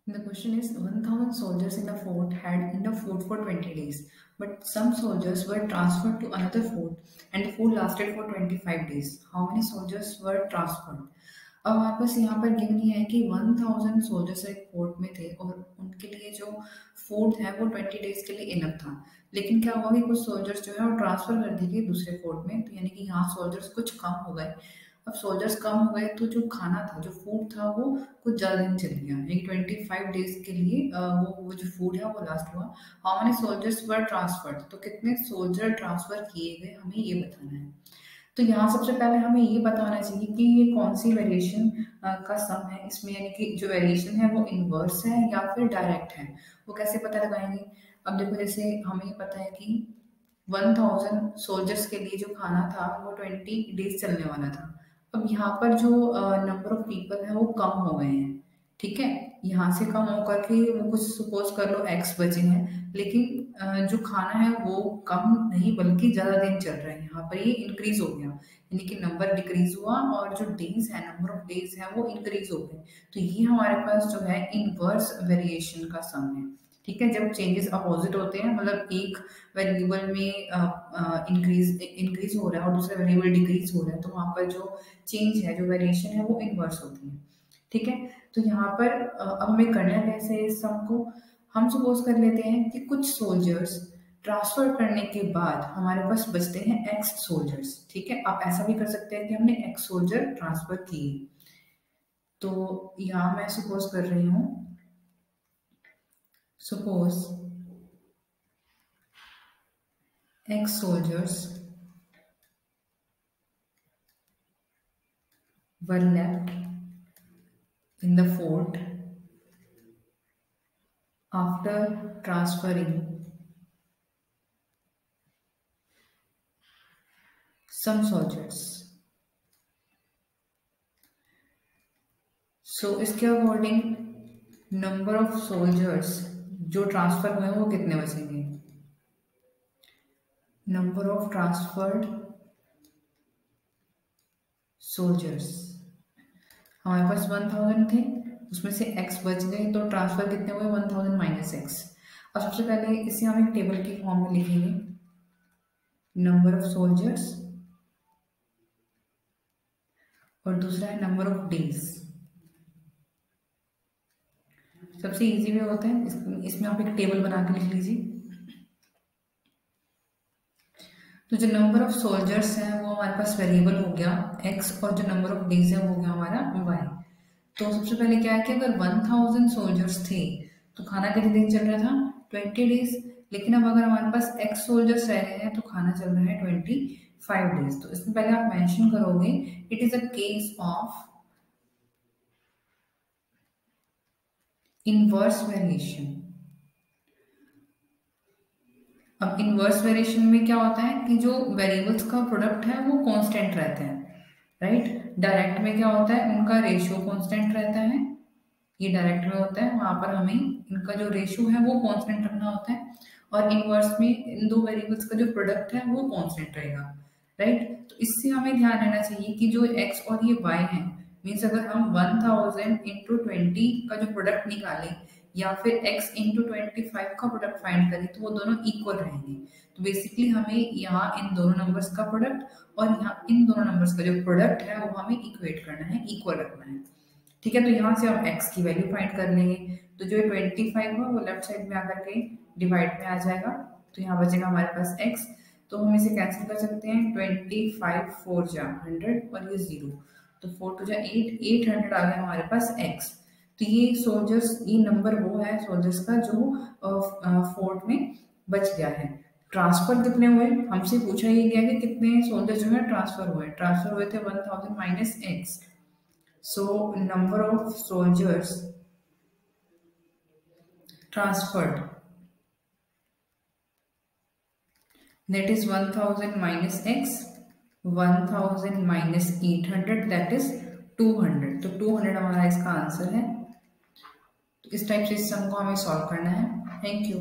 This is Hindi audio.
The question is 1000 soldiers in the fort had enough food for 20 days, but some soldiers were transferred to another fort and the food lasted for 25 days. How many soldiers were transferred? अब हमारे पास यहाँ पर गिवन ये है कि 1000 सोल्जर्स एक फोर्ट में थे और उनके लिए जो फूड है वो 20 डेज के लिए इनफ था। लेकिन क्या हुआ कि कुछ सोल्जर्स जो है वो ट्रांसफर कर दिए गए दूसरे फोर्ट में, तो यानी कि यहाँ सोल्जर्स कुछ कम हो गए। अब सोल्जर्स कम हो गए तो जो खाना था, जो फूड था, वो कुछ ज़्यादा दिन चल गया, यानी 25 डेज के लिए वो जो फूड है वो लास्ट हुआ। How many soldiers were transferred, तो कितने सोल्जर ट्रांसफर किए गए हमें ये बताना है। तो यहाँ सबसे पहले हमें ये बताना चाहिए कि ये कौन सी वेरिएशन का सम है इसमें, यानी कि जो वेरिएशन है वो इनवर्स है या फिर डायरेक्ट है। वो कैसे पता लगाएंगे? अब देखो, जैसे हमें ये पता है कि 1000 सोल्जर्स के लिए जो खाना था वो 20 डेज चलने वाला था। अब यहाँ पर जो नंबर ऑफ पीपल है वो कम हो गए हैं, ठीक है। यहाँ से कम होकर के वो कुछ सपोज कर लो एक्स बचे हैं, लेकिन जो खाना है वो कम नहीं बल्कि ज़्यादा दिन चल रहा है। यहाँ पर ये इंक्रीज हो गया, यानी कि नंबर डिक्रीज हुआ और जो डेज है, नंबर ऑफ डेज है वो इंक्रीज हो गए। तो ये हमारे पास जो है इनवर्स वेरिएशन का सम है, ठीक है। जब चेंजेस अपोजिट होते हैं, मतलब एक वेरिएबल में इंक्रीज हो रहा है और दूसरा वेरिएबल डिक्रीज हो रहा है, तो वहां पर जो चेंज है, जो वेरिएशन है वो इनवर्स होती है, ठीक है। तो यहाँ पर अब हमें करना कैसे है इस सम को? हम सपोज कर लेते हैं कि कुछ सोल्जर्स ट्रांसफर करने के बाद हमारे पास बचते हैं एक्स सोल्जर्स, ठीक है। आप ऐसा भी कर सकते हैं कि हमने एक्स सोल्जर ट्रांसफर किए। तो यहाँ मैं सपोज कर रही हूँ, suppose x soldiers were left in the fort after transferring some soldiers. So इसके अकॉर्डिंग नंबर ऑफ सोल्जर्स जो ट्रांसफर हुए वो कितने बचेंगे? नंबर ऑफ ट्रांसफर्ड सोल्जर्स, हमारे पास 1000 थे, उसमें से x बच गए, तो ट्रांसफर कितने हुए? 1000 माइनस एक्स। अब सबसे पहले इसे हम एक टेबल की फॉर्म में लिखेंगे, नंबर ऑफ सोल्जर्स और दूसरा है नंबर ऑफ डेज। सबसे इजी वे होता है इसमें आप एक टेबल बना के लिख लीजिए। तो जो नंबर ऑफ सोल्जर्स है वो हमारे पास वेरिएबल हो गया x और जो नंबर ऑफ डेज है वो हो गया हमारा y। तो सबसे पहले क्या है कि अगर 1000 सोल्जर्स थे तो खाना कितने दिन चल रहा था? 20 डेज। लेकिन अब अगर हमारे पास x सोल्जर्स रह रहे हैं तो खाना चल रहा है 25 डेज। तो इसमें पहले आप मेंशन करोगे it is a case of inverse variation. अब इनवर्स वेरिएशन में क्या होता है कि जो वेरिएबल्स का प्रोडक्ट है वो कांस्टेंट रहता है, राइट। डायरेक्ट में क्या होता है, उनका रेशियो कांस्टेंट रहता है, ये डायरेक्ट में होता है, वहां पर हमें इनका जो रेशियो है वो कांस्टेंट रखना होता है। और इनवर्स में इन दो वेरिएबल्स का जो प्रोडक्ट है वो कांस्टेंट रहेगा, राइट। तो इससे हमें ध्यान रहना चाहिए कि जो x और ये y है, मीन्स अगर हम 1000 इंटू 20 का जो प्रोडक्ट निकालें या फिर x इंटू 25 का प्रोडक्ट फाइंड करें तो वो दोनों इक्वल रहेंगे। तो बेसिकली हमें यहाँ इन दोनों नंबर्स का प्रोडक्ट और यहाँ इन दोनों नंबर्स का जो प्रोडक्ट है वो हमें इक्वेट करना है, इक्वल रखना है, ठीक है। तो यहाँ से हम x की वैल्यू फाइंड कर लेंगे। तो जो 25 है वो लेफ्ट साइड में आकर के डिवाइड में आ जाएगा, तो यहाँ बचेगा हमारे पास x। तो हम इसे कैंसिल कर सकते हैं, 25 4 जा 100 और ये 0, तो 4 टू जा 8, 800 आ गया हमारे पास x। तो ये सोल्जर्स, ये नंबर वो है सोल्जर्स का जो फोर्ट में बच गया है। ट्रांसफर कितने हुए हमसे पूछा ही गया कि कितने सोल्जर्स जो है ट्रांसफर हुए थे 1000 minus x. So number of soldiers transferred, that is 1000 minus x, 1000 minus 800 that is 200। तो 200 हमारा इसका आंसर है। तो इस टाइप से इस सम को हमें सॉल्व करना है। Thank you.